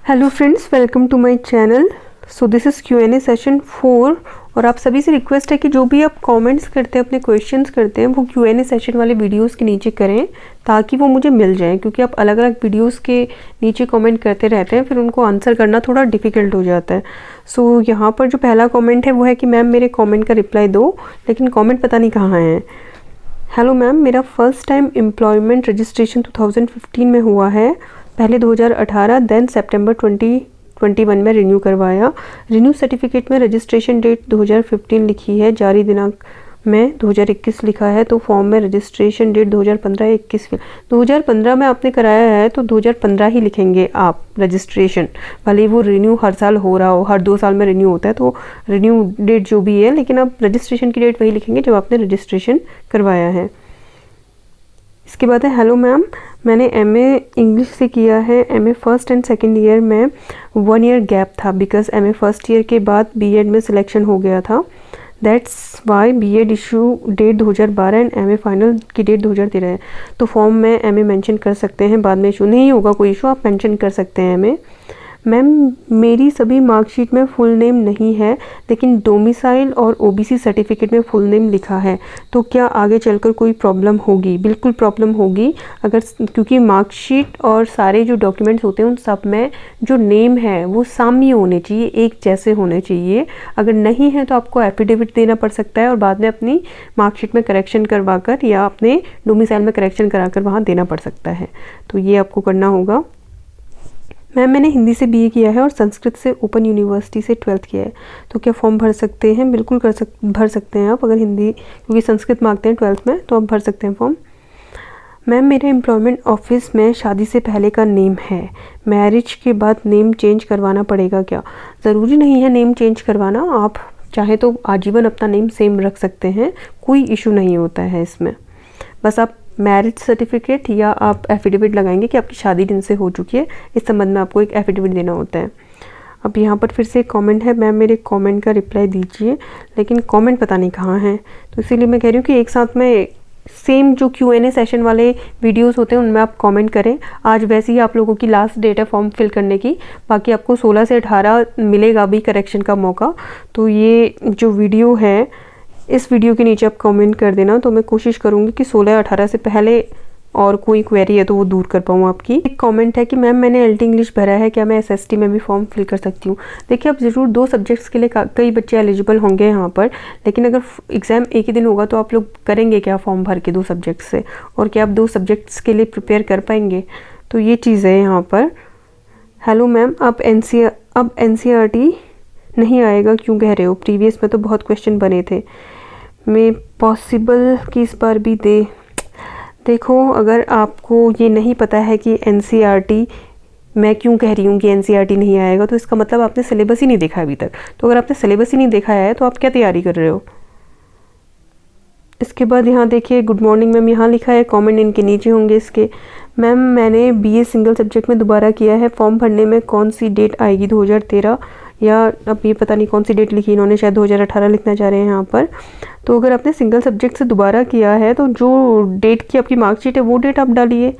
Hello friends, welcome to my channel. So this is Q&A session 4 और आप सभी से रिक्वेस्ट है कि जो भी आप कमेंट्स करते हैं, अपने क्वेश्चंस करते हैं, वो Q&A सेशन वाले वीडियोस के नीचे करें ताकि वो मुझे मिल जाएं, क्योंकि आप अलग अलग वीडियोस के नीचे कमेंट करते रहते हैं, फिर उनको आंसर करना थोड़ा डिफ़िकल्ट हो जाता है। सो यहाँ पर जो पहला कॉमेंट है वो है कि मैम मेरे कॉमेंट का रिप्लाई दो, लेकिन कॉमेंट पता नहीं कहाँ है। हेलो मैम, मेरा फर्स्ट टाइम एम्प्लॉयमेंट रजिस्ट्रेशन 2015 में हुआ है, पहले 2018 देन सितंबर 2021 में रिन्यू करवाया। रिन्यू सर्टिफिकेट में रजिस्ट्रेशन डेट 2015 लिखी है, जारी दिनांक में 2021 लिखा है, तो फॉर्म में रजिस्ट्रेशन डेट 2015-21 2015 में आपने कराया है तो 2015 ही लिखेंगे आप रजिस्ट्रेशन, भले ही वो रिन्यू हर साल हो रहा हो, हर 2 साल में रिन्यू होता है, तो रिन्यू डेट जो भी है, लेकिन आप रजिस्ट्रेशन की डेट वही लिखेंगे जब आपने रजिस्ट्रेशन करवाया है। इसके बाद है हेलो मैम, मैंने MA इंग्लिश से किया है। MA first and second year में 1 ईयर गैप था, बिकॉज MA फर्स्ट ईयर के बाद B.Ed में सिलेक्शन हो गया था। That's why B.Ed issue date 2012 and MA final की डेट 2013 है। तो फॉर्म में MA मेंशन कर सकते हैं, बाद में इशू नहीं होगा, कोई इशू आप मेंशन कर सकते हैं MA। मैम मेरी सभी मार्कशीट में फुल नेम नहीं है, लेकिन डोमिसाइल और OBC सर्टिफिकेट में फुल नेम लिखा है, तो क्या आगे चलकर कोई प्रॉब्लम होगी? बिल्कुल प्रॉब्लम होगी, अगर क्योंकि मार्कशीट और सारे जो डॉक्यूमेंट्स होते हैं उन सब में जो नेम है वो साम्य होने चाहिए, एक जैसे होने चाहिए। अगर नहीं है तो आपको एफिडेविट देना पड़ सकता है और बाद में अपनी मार्कशीट में करेक्शन करवा कर या अपने डोमिसाइल में करेक्शन करा कर वहाँ देना पड़ सकता है, तो ये आपको करना होगा। मैम मैंने हिंदी से BA किया है और संस्कृत से ओपन यूनिवर्सिटी से 12th किया है, तो क्या फॉर्म भर सकते हैं? बिल्कुल भर सकते हैं आप, अगर हिंदी क्योंकि संस्कृत मांगते हैं 12th में, तो आप भर सकते हैं फॉर्म। मैम मेरे एम्प्लॉयमेंट ऑफिस में शादी से पहले का नेम है, मैरिज के बाद नेम चेंज करवाना पड़ेगा क्या? ज़रूरी नहीं है नेम चेंज करवाना, आप चाहे तो आजीवन अपना नेम सेम रख सकते हैं, कोई इशू नहीं होता है इसमें। बस आप मैरिज सर्टिफिकेट या आप एफिडेविट लगाएंगे कि आपकी शादी दिन से हो चुकी है, इस संबंध में आपको एक एफिडेविट देना होता है। अब यहाँ पर फिर से एक कमेंट है, मैम मेरे कमेंट का रिप्लाई दीजिए, लेकिन कमेंट पता नहीं कहाँ है, तो इसीलिए मैं कह रही हूँ कि एक साथ में सेम जो Q&A सेशन वाले वीडियोस होते हैं उनमें आप कमेंट करें। आज वैसे ही आप लोगों की लास्ट डेट है फॉर्म फिल करने की, बाकी आपको 16 से 18 मिलेगा भी करेक्शन का मौका। तो ये जो वीडियो है, इस वीडियो के नीचे आप कमेंट कर देना, तो मैं कोशिश करूँगी कि 16-18 से पहले और कोई क्वेरी है तो वो दूर कर पाऊँ आपकी। एक कमेंट है कि मैम मैंने LT इंग्लिश भरा है, क्या मैं SST में भी फॉर्म फिल कर सकती हूँ? देखिए आप ज़रूर 2 सब्जेक्ट्स के लिए कई बच्चे एलिजिबल होंगे यहाँ पर, लेकिन अगर एग्ज़ाम एक ही दिन होगा तो आप लोग करेंगे क्या फॉर्म भर के 2 सब्जेक्ट्स से, और क्या आप 2 सब्जेक्ट्स के लिए प्रिपेयर कर पाएंगे? तो ये चीज़ है यहाँ पर। हेलो मैम, अब NCERT नहीं आएगा क्यों कह रहे हो? प्रीवियस में तो बहुत क्वेश्चन बने थे, मैं पॉसिबल कि इस बार भी दे। देखो अगर आपको ये नहीं पता है कि NCERT, मैं क्यों कह रही हूँ कि NCERT नहीं आएगा, तो इसका मतलब आपने सिलेबस ही नहीं देखा अभी तक। तो अगर आपने सिलेबस ही नहीं देखा है तो आप क्या तैयारी कर रहे हो? इसके बाद यहाँ देखिए, गुड मॉर्निंग मैम, यहाँ लिखा है, कमेंट इनके नीचे होंगे इसके। मैम मैंने BA सिंगल सब्जेक्ट में दोबारा किया है, फॉर्म भरने में कौन सी डेट आएगी? 2013 या अब ये पता नहीं कौन सी डेट लिखी इन्होंने, शायद 2018 लिखना चाह रहे हैं यहाँ पर। तो अगर आपने सिंगल सब्जेक्ट से दोबारा किया है तो जो डेट की आपकी मार्कशीट है वो डेट आप डालिए।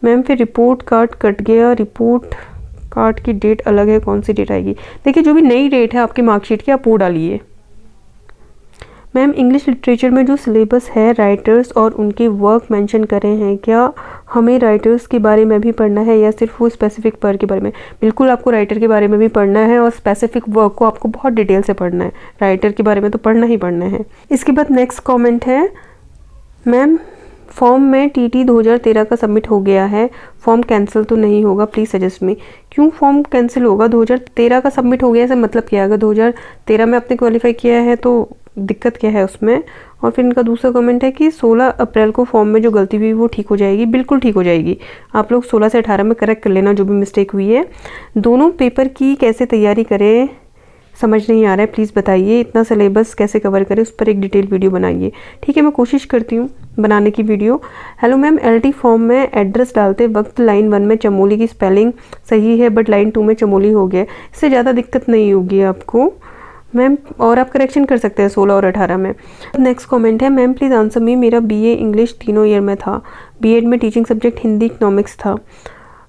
मैम फिर रिपोर्ट कार्ड कट गया, रिपोर्ट कार्ड की डेट अलग है, कौन सी डेट आएगी? देखिए जो भी नई डेट है आपकी मार्कशीट की आप वो डालिए। मैम इंग्लिश लिटरेचर में जो सिलेबस है, राइटर्स और उनके वर्क मेंशन करे हैं, क्या हमें राइटर्स के बारे में भी पढ़ना है या सिर्फ वो स्पेसिफिक वर्क के बारे में? बिल्कुल आपको राइटर के बारे में भी पढ़ना है और स्पेसिफिक वर्क को आपको बहुत डिटेल से पढ़ना है, राइटर के बारे में तो पढ़ना ही पढ़ना है। इसके बाद नेक्स्ट कॉमेंट है, मैम फॉर्म में TT 2013 का सबमिट हो गया है, फॉर्म कैंसिल तो नहीं होगा? Please suggest me. क्यों फॉर्म कैंसिल होगा? 2013 का सबमिट हो गया, ऐसा मतलब क्या है? अगर 2013 में आपने क्वालिफाई किया है तो दिक्कत क्या है उसमें? और फिर इनका दूसरा कमेंट है कि 16 अप्रैल को फॉर्म में जो गलती हुई वो ठीक हो जाएगी। बिल्कुल ठीक हो जाएगी, आप लोग 16 से 18 में करेक्ट कर लेना जो भी मिस्टेक हुई है। दोनों पेपर की कैसे तैयारी करें समझ नहीं आ रहा है, प्लीज़ बताइए। इतना सिलेबस कैसे कवर करें, उस पर एक डिटेल वीडियो बनाइए। ठीक है, मैं कोशिश करती हूँ बनाने की video. Hello ma'am, LT form में एड्रेस डालते वक्त लाइन 1 में चमोली की स्पेलिंग सही है, बट लाइन 2 में चमोली हो गया, इससे ज़्यादा दिक्कत नहीं होगी आपको मैम, और आप करेक्शन कर सकते हैं 16 और 18 में। नेक्स्ट कमेंट है, मैम प्लीज़ आंसर मी, मेरा BA इंग्लिश तीनों ईयर में था, B.Ed में टीचिंग सब्जेक्ट हिंदी इकोनॉमिक्स था,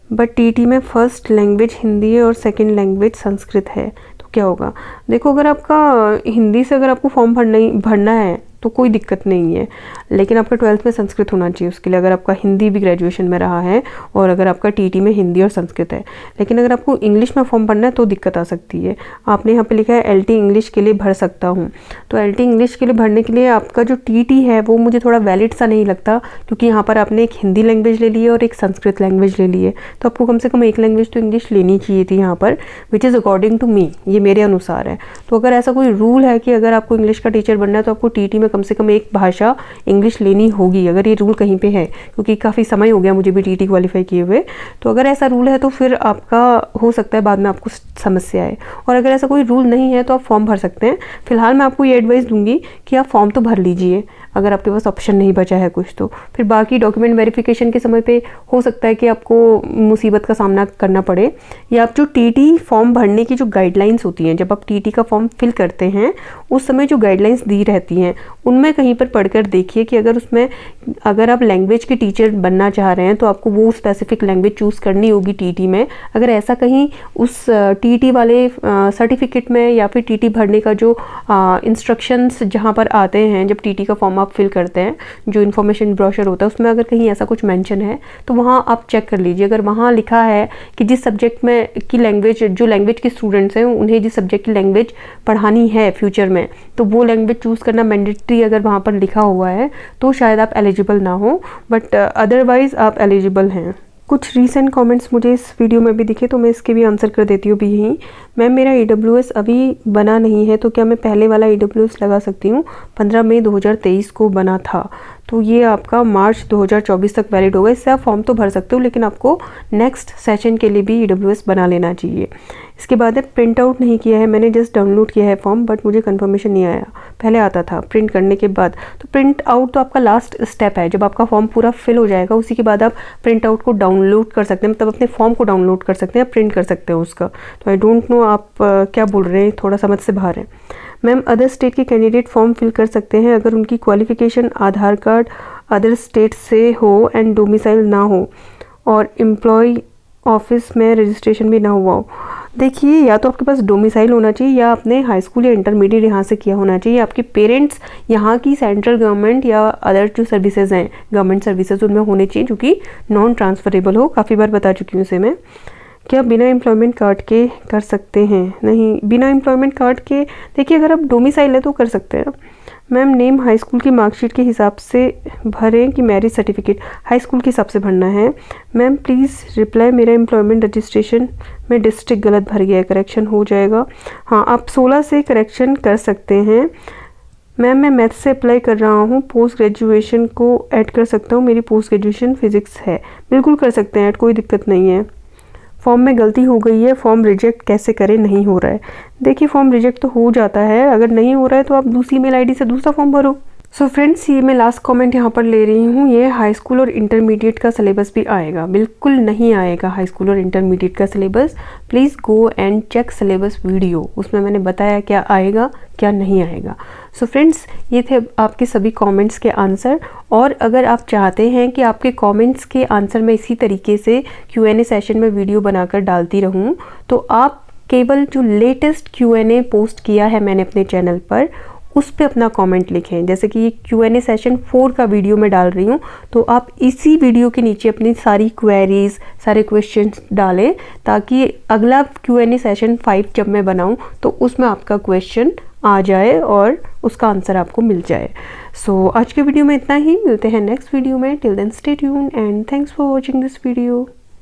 बट टीटी में फर्स्ट लैंग्वेज हिंदी है और सेकंड लैंग्वेज संस्कृत है, तो क्या होगा? देखो, अगर आपका हिंदी से अगर आपको फॉर्म भरना है तो कोई दिक्कत नहीं है, लेकिन आपका 12th में संस्कृत होना चाहिए उसके लिए, अगर आपका हिंदी भी ग्रेजुएशन में रहा है और अगर आपका टीटी में हिंदी और संस्कृत है। लेकिन अगर आपको इंग्लिश में फॉर्म भरना है तो दिक्कत आ सकती है। आपने यहाँ पे लिखा है एलटी इंग्लिश के लिए भर सकता हूँ, तो एलटी इंग्लिश के लिए भरने के लिए आपका जो टीटी है वो मुझे थोड़ा वैलिड सा नहीं लगता, क्योंकि यहाँ पर आपने एक हिंदी लैंग्वेज ले ली है और एक संस्कृत लैंग्वेज ले ली है, तो आपको कम से कम एक लैंग्वेज तो इंग्लिश लेनी चाहिए थी यहाँ पर, which is according to me, ये मेरे अनुसार है। तो अगर ऐसा कोई रूल है कि अगर आपको इंग्लिश का टीचर बनना है तो आपको टीटी में कम से कम एक भाषा इंग्लिश लेनी होगी, अगर ये रूल कहीं पे है, क्योंकि काफ़ी समय हो गया मुझे भी टीटी क्वालिफाई किए हुए, तो अगर ऐसा रूल है तो फिर आपका हो सकता है बाद में आपको समस्या आए, और अगर ऐसा कोई रूल नहीं है तो आप फॉर्म भर सकते हैं। फिलहाल मैं आपको ये एडवाइस दूंगी कि आप फॉर्म तो भर लीजिए, अगर आपके पास ऑप्शन नहीं बचा है कुछ तो। फिर बाकी डॉक्यूमेंट वेरिफिकेशन के समय पे हो सकता है कि आपको मुसीबत का सामना करना पड़े, या आप जो टीटी फॉर्म भरने की जो गाइडलाइंस होती हैं, जब आप टीटी का फॉर्म फिल करते हैं उस समय जो गाइडलाइंस दी रहती हैं उनमें कहीं पर पढ़कर देखिए कि अगर आप लैंग्वेज के टीचर बनना चाह रहे हैं तो आपको वो स्पेसिफिक लैंग्वेज चूज़ करनी होगी टीटी में। अगर ऐसा कहीं उस टीटी वाले सर्टिफिकेट में या फिर टीटी भरने का जो इंस्ट्रक्शंस जहाँ पर आते हैं, जब टीटी का फॉर्म आप फिल करते हैं, जो इन्फॉर्मेशन ब्रोशर होता है उसमें अगर कहीं ऐसा कुछ मेंशन है तो वहाँ आप चेक कर लीजिए। अगर वहाँ लिखा है कि जिस सब्जेक्ट में की लैंग्वेज, जो लैंग्वेज के स्टूडेंट्स हैं उन्हें जिस सब्जेक्ट की लैंग्वेज पढ़ानी है फ्यूचर में, तो वो लैंग्वेज चूज़ करना मैंडेटरी अगर वहाँ पर लिखा हुआ है तो शायद आप एलिजिबल ना हो, बट अदरवाइज़ आप एलिजिबल हैं। कुछ रीसेंट कमेंट्स मुझे इस वीडियो में भी दिखे तो मैं इसके भी आंसर कर देती हूँ भी यहीं। मैम, मेरा EWS अभी बना नहीं है तो क्या मैं पहले वाला EWS लगा सकती हूँ? 15 मई 2023 को बना था, तो ये आपका मार्च 2024 तक वैलिड होगा। इससे आप फॉर्म तो भर सकते हो, लेकिन आपको नेक्स्ट सेशन के लिए भी EWS बना लेना चाहिए। इसके बाद है प्रिंट आउट नहीं किया है, मैंने जस्ट डाउनलोड किया है फॉर्म, बट मुझे कंफर्मेशन नहीं आया। पहले आता था प्रिंट करने के बाद, तो प्रिंट आउट तो आपका लास्ट स्टेप है। जब आपका फॉर्म पूरा फिल हो जाएगा उसी के बाद आप प्रिंट आउट को डाउनलोड कर सकते हैं, मतलब अपने फॉर्म को डाउनलोड कर सकते हैं, प्रिंट कर सकते हैं उसका। तो आई डोंट नो आप क्या बोल रहे हैं, थोड़ा समझ से बाहर है। मैम, अदर स्टेट के कैंडिडेट फॉर्म फिल कर सकते हैं अगर उनकी क्वालिफिकेशन आधार कार्ड अदर स्टेट से हो एंड डोमिसाइल ना हो और एम्प्लॉय ऑफिस में रजिस्ट्रेशन भी ना हुआ हो। देखिए, या तो आपके पास डोमिसाइल होना चाहिए या आपने हाई स्कूल या इंटरमीडिएट यहाँ से किया होना चाहिए। आपके पेरेंट्स यहाँ की सेंट्रल गवर्नमेंट या अदर जो सर्विसेज हैं गवर्नमेंट सर्विसेज उनमें होने चाहिए, जो कि नॉन ट्रांसफरेबल हो। काफ़ी बार बता चुकी हूँ इसे मैं। क्या बिना एम्प्लॉयमेंट कार्ड के कर सकते हैं? नहीं, बिना एम्प्लॉयमेंट कार्ड के देखिए अगर आप डोमिसाइल है तो कर सकते हैं। मैम, नेम हाई स्कूल की मार्कशीट के हिसाब से भरें कि मैरिज सर्टिफिकेट? हाई स्कूल के हिसाब से भरना है। मैम, प्लीज़ रिप्लाई, मेरा एम्प्लॉयमेंट रजिस्ट्रेशन में डिस्ट्रिक्ट गलत भर गया है, करेक्शन हो जाएगा? हाँ, आप 16 से करेक्शन कर सकते हैं। मैम, मैं मैथ से अप्लाई कर रहा हूँ, पोस्ट ग्रेजुएशन को ऐड कर सकता हूँ, मेरी पोस्ट ग्रेजुएशन फिजिक्स है। बिल्कुल कर सकते हैं ऐड, कोई दिक्कत नहीं है। फॉर्म में गलती हो गई है, फॉर्म रिजेक्ट कैसे करें? नहीं हो रहा है। देखिए, फॉर्म रिजेक्ट तो हो जाता है, अगर नहीं हो रहा है तो आप दूसरी मेल आईडी से दूसरा फॉर्म भरो। सो फ्रेंड्स, ये मैं लास्ट कमेंट यहाँ पर ले रही हूँ। ये हाई स्कूल और इंटरमीडिएट का सिलेबस भी आएगा? बिल्कुल नहीं आएगा हाई स्कूल और इंटरमीडिएट का syllabus. Please go and check syllabus video, उसमें मैंने बताया क्या आएगा क्या नहीं आएगा। सो फ्रेंड्स, ये थे आपके सभी कमेंट्स के आंसर, और अगर आप चाहते हैं कि आपके कमेंट्स के आंसर मैं इसी तरीके से Q&A सेशन में वीडियो बनाकर डालती रहूँ, तो आप केवल जो लेटेस्ट Q&A पोस्ट किया है मैंने अपने चैनल पर उस पे अपना कमेंट लिखें। जैसे कि ये Q&A सेशन 4 का वीडियो मैं डाल रही हूँ, तो आप इसी वीडियो के नीचे अपनी सारी क्वेरीज, सारे क्वेश्चंस डालें, ताकि अगला Q&A सेशन 5 जब मैं बनाऊँ तो उसमें आपका क्वेश्चन आ जाए और उसका आंसर आपको मिल जाए। सो आज के वीडियो में इतना ही, मिलते हैं नेक्स्ट वीडियो में। Till then stay tuned and thanks for watching this video.